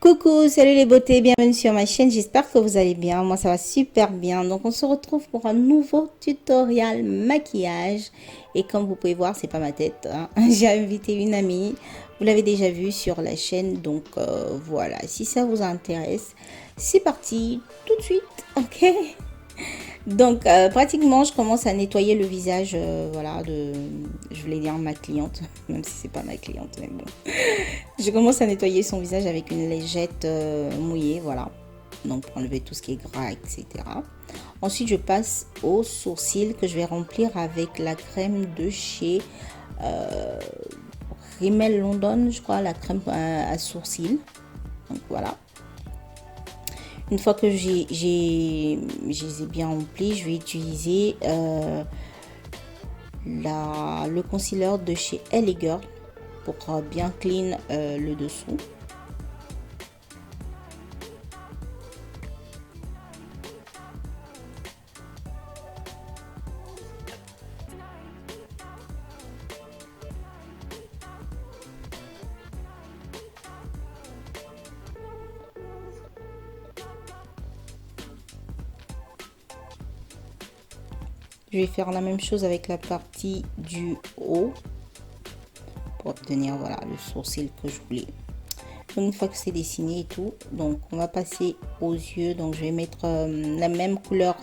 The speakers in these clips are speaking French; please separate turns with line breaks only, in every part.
Coucou, salut les beautés, bienvenue sur ma chaîne, j'espère que vous allez bien, moi ça va super bien. Donc on se retrouve pour un nouveau tutoriel maquillage et comme vous pouvez voir, c'est pas ma tête, hein. J'ai invité une amie, vous l'avez déjà vu sur la chaîne, donc voilà, si ça vous intéresse, c'est parti tout de suite, ok? Donc pratiquement je commence à nettoyer le visage, voilà, je voulais dire ma cliente, même si c'est pas ma cliente, mais bon. Je commence à nettoyer son visage avec une lingette mouillée, voilà. Donc pour enlever tout ce qui est gras, etc. Ensuite, je passe aux sourcils que je vais remplir avec la crème de chez euh, Rimmel London, je crois, la crème à sourcils. Donc voilà. Une fois que je les ai bien remplis, je vais utiliser le concealer de chez LA Girl pour bien clean le dessous. Je vais faire la même chose avec la partie du haut pour obtenir voilà le sourcil que je voulais. Donc une fois que c'est dessiné et tout, donc on va passer aux yeux. Donc je vais mettre la même couleur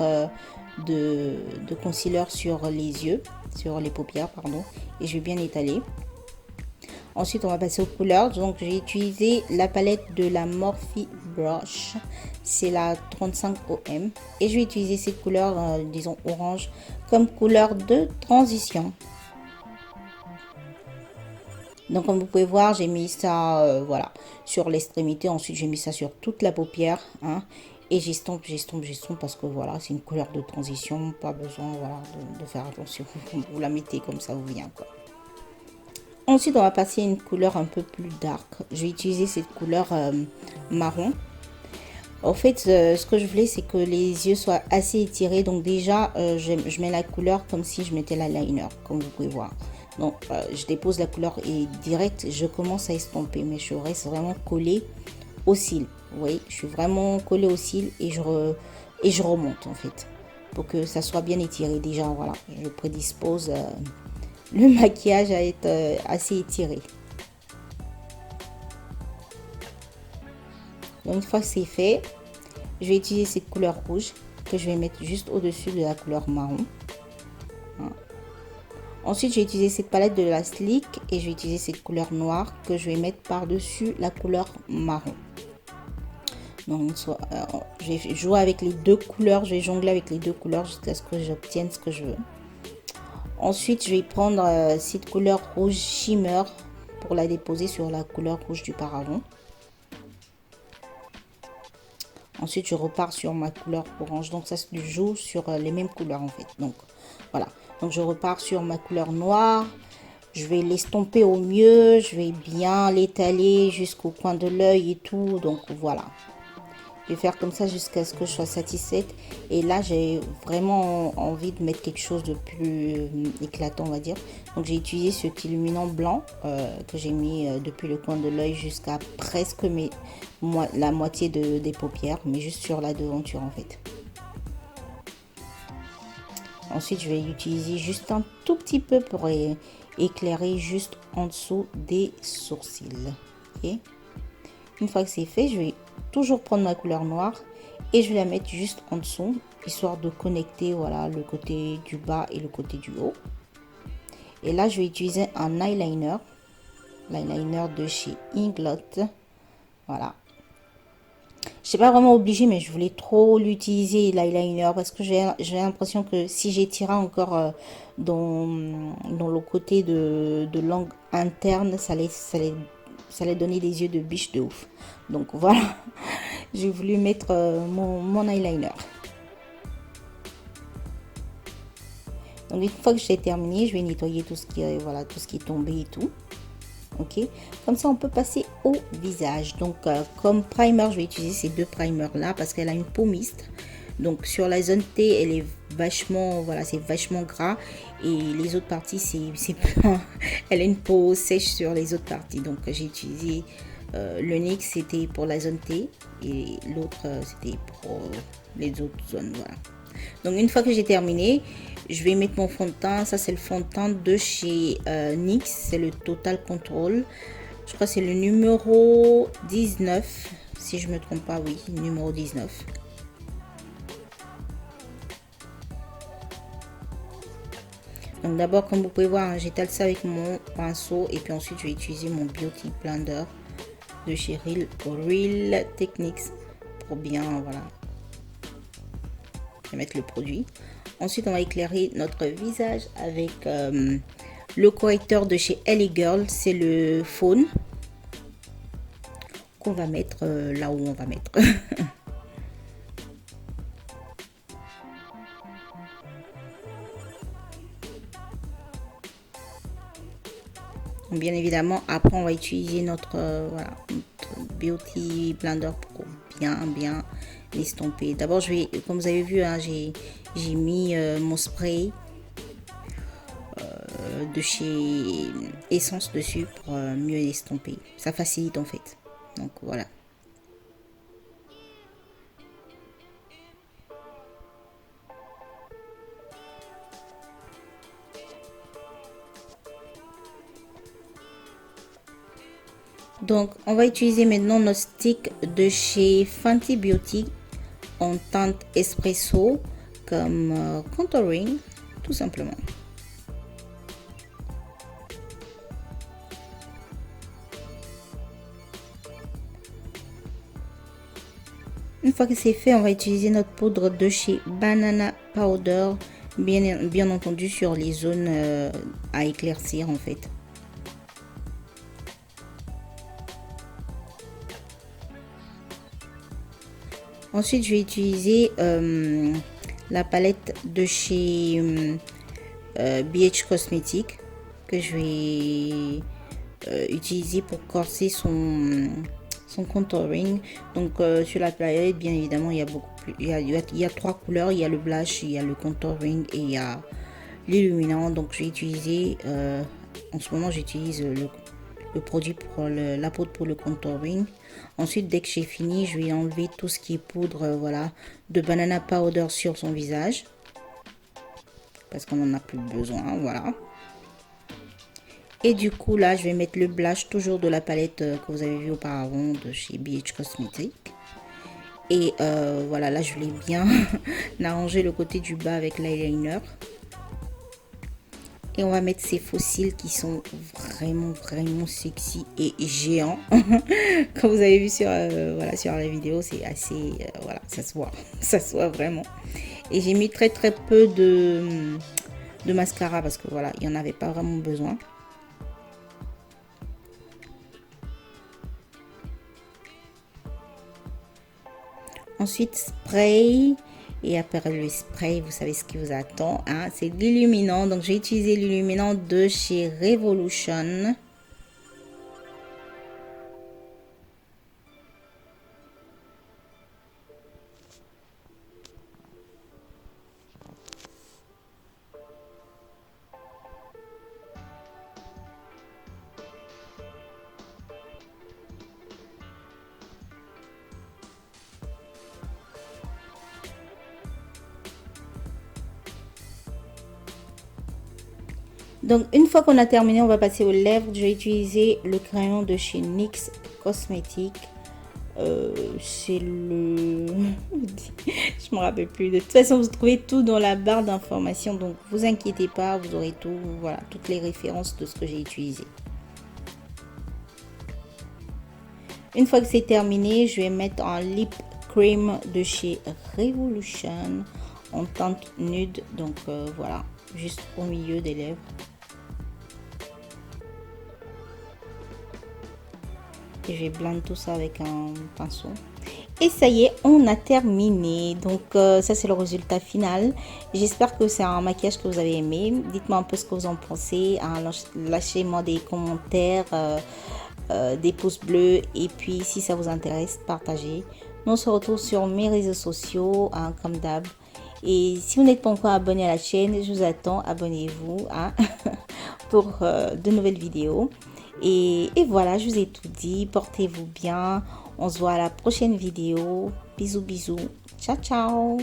de concealer sur les yeux, sur les paupières pardon, et je vais bien étaler. Ensuite, on va passer aux couleurs. Donc, j'ai utilisé la palette de la Morphe Brush. C'est la 35 OM. Et je vais utiliser cette couleur, disons orange, comme couleur de transition. Donc, comme vous pouvez voir, j'ai mis ça, voilà, sur l'extrémité. Ensuite, j'ai mis ça sur toute la paupière, hein. Et j'estompe parce que voilà, c'est une couleur de transition. Pas besoin, voilà, de faire attention. Vous la mettez comme ça vous vient, quoi. Ensuite, on va passer à une couleur un peu plus dark. Je vais utiliser cette couleur marron. En fait, ce que je voulais, c'est que les yeux soient assez étirés. Donc déjà, je mets la couleur comme si je mettais l'eyeliner, comme vous pouvez voir. Donc, je dépose la couleur et direct, je commence à estomper. Mais je reste vraiment collée aux cils. Vous voyez, je suis vraiment collée aux cils et je remonte en fait. Pour que ça soit bien étiré. Déjà, voilà, je prédispose le maquillage à être assez étiré. Donc une fois que c'est fait, je vais utiliser cette couleur rouge que je vais mettre juste au-dessus de la couleur marron. Ensuite, je vais utiliser cette palette de la Sleek et je vais utiliser cette couleur noire que je vais mettre par-dessus la couleur marron. Donc, je vais jouer avec les deux couleurs, je vais jongler avec les deux couleurs jusqu'à ce que j'obtienne ce que je veux. Ensuite, je vais prendre cette couleur rouge shimmer pour la déposer sur la couleur rouge du paravent. Ensuite, je repars sur ma couleur orange. Donc, ça se joue sur les mêmes couleurs en fait. Donc, voilà. Donc, je repars sur ma couleur noire. Je vais l'estomper au mieux. Je vais bien l'étaler jusqu'au coin de l'œil et tout. Donc, voilà. Je vais faire comme ça jusqu'à ce que je sois satisfaite. Et là, j'ai vraiment envie de mettre quelque chose de plus éclatant, on va dire. Donc, j'ai utilisé cet illuminant blanc que j'ai mis depuis le coin de l'œil jusqu'à presque la moitié des paupières, mais juste sur la devanture, en fait. Ensuite, je vais utiliser juste un tout petit peu pour éclairer juste en dessous des sourcils. Okay. Une fois que c'est fait, je vais toujours prendre ma couleur noire et je vais la mettre juste en dessous, histoire de connecter voilà, le côté du bas et le côté du haut. Et là, je vais utiliser un eyeliner, l'eyeliner de chez Inglot. Voilà. Je sais pas vraiment obligé, mais je voulais trop l'utiliser l'eyeliner parce que j'ai l'impression que si j'étirais encore dans le côté de l'angle interne, ça allait donner des yeux de biche de ouf. Donc voilà, j'ai voulu mettre mon eyeliner. Donc une fois que j'ai terminé, je vais nettoyer tout ce qui est, voilà, tout ce qui est tombé et tout. Ok, comme ça on peut passer au visage. Donc comme primer, je vais utiliser ces deux primers là parce qu'elle a une peau mixte. Donc sur la zone T, elle est vachement, voilà, c'est vachement gras et les autres parties c'est plein. Elle a une peau sèche sur les autres parties. Donc j'ai utilisé Le NYX c'était pour la zone T et l'autre c'était pour les autres zones. Voilà. Donc une fois que j'ai terminé, je vais mettre mon fond de teint. Ça c'est le fond de teint de chez NYX, c'est le Total Control. Je crois que c'est le numéro 19, si je me trompe pas, oui, numéro 19. Donc d'abord, comme vous pouvez voir, j'étale ça avec mon pinceau et puis ensuite je vais utiliser mon Beauty Blender de chez Real Techniques pour bien, voilà, mettre le produit. Ensuite, on va éclairer notre visage avec le correcteur de chez LA Girl, c'est le Fawn qu'on va mettre là où on va mettre. Bien évidemment, après on va utiliser notre, voilà, notre Beauty Blender pour bien l'estomper. D'abord, je vais, comme vous avez vu, hein, j'ai mis mon spray de chez Essence dessus pour mieux l'estomper. Ça facilite en fait. Donc voilà. Donc, on va utiliser maintenant notre stick de chez Fenty Beauty en teinte espresso comme contouring, tout simplement. Une fois que c'est fait, on va utiliser notre poudre de chez Banana Powder, bien entendu sur les zones à éclaircir en fait. Ensuite, je vais utiliser la palette de chez BH Cosmetics que je vais utiliser pour corser son contouring. Donc sur la palette, bien évidemment, il y a beaucoup plus, il y a trois couleurs. Il y a le blush, il y a le contouring et il y a l'illuminant. Donc je vais utiliser en ce moment, j'utilise le produit pour la poudre pour le contouring. Ensuite, dès que j'ai fini, je vais enlever tout ce qui est poudre, voilà, de banana powder sur son visage parce qu'on n'en a plus besoin, voilà. Et du coup là, je vais mettre le blush toujours de la palette que vous avez vu auparavant de chez BH Cosmetics. Et voilà, là je voulais bien arranger le côté du bas avec l'eyeliner. Et on va mettre ces fossiles qui sont vraiment sexy et géants. Comme vous avez vu sur, voilà, sur la vidéo, c'est assez, voilà, ça se voit, ça se voit vraiment. Et j'ai mis très peu de mascara parce que voilà, il n'y en avait pas vraiment besoin. Ensuite, spray. Et après le spray, vous savez ce qui vous attend, hein, c'est l'illuminant. Donc j'ai utilisé l'illuminant de chez Revolution. Donc une fois qu'on a terminé, on va passer aux lèvres. Je vais utiliser le crayon de chez NYX Cosmetics. C'est le... je me rappelle plus. De toute façon, vous trouvez tout dans la barre d'informations. Donc vous inquiétez pas, vous aurez tout, voilà, toutes les références de ce que j'ai utilisé. Une fois que c'est terminé, je vais mettre un lip cream de chez Revolution en teinte nude. Donc voilà, juste au milieu des lèvres. Et je vais blender tout ça avec un pinceau. Et ça y est, on a terminé. Donc ça c'est le résultat final. J'espère que c'est un maquillage que vous avez aimé. Dites-moi un peu ce que vous en pensez, hein. Lâchez-moi des commentaires, des pouces bleus. Et puis si ça vous intéresse, partagez. Nous on se retrouve sur mes réseaux sociaux, hein, comme d'hab. Et si vous n'êtes pas encore abonné à la chaîne, je vous attends, abonnez-vous, hein, pour de nouvelles vidéos. Et voilà, je vous ai tout dit. Portez-vous bien. On se voit à la prochaine vidéo. Bisous, bisous. Ciao, ciao.